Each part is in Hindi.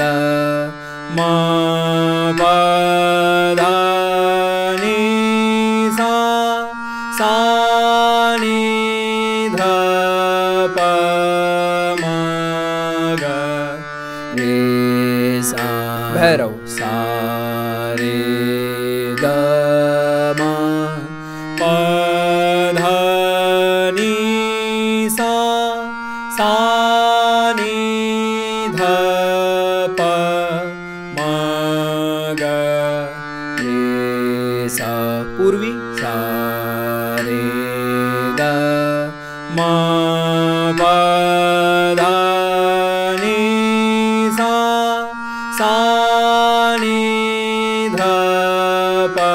द मा पा धा नि सा सा नि ध प म ग रे सा भैरव सा रे ग म प ध नि सा सा नि ध प म ग रे सा पूर्वी सा रे ग म प ध नि सा सा नि ध प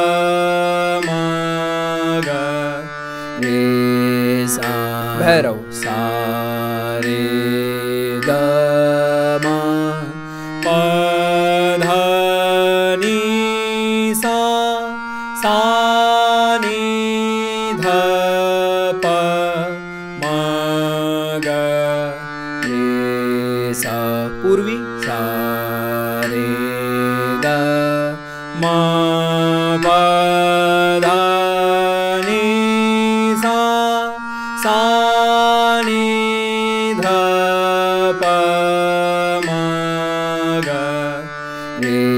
म ग रे सा भैरव सा रे ग म प ध नि सा सा नि ध प म ग रे सा पूर्वी सा रे मा पा धा नि सा सा नि ध प म ग रे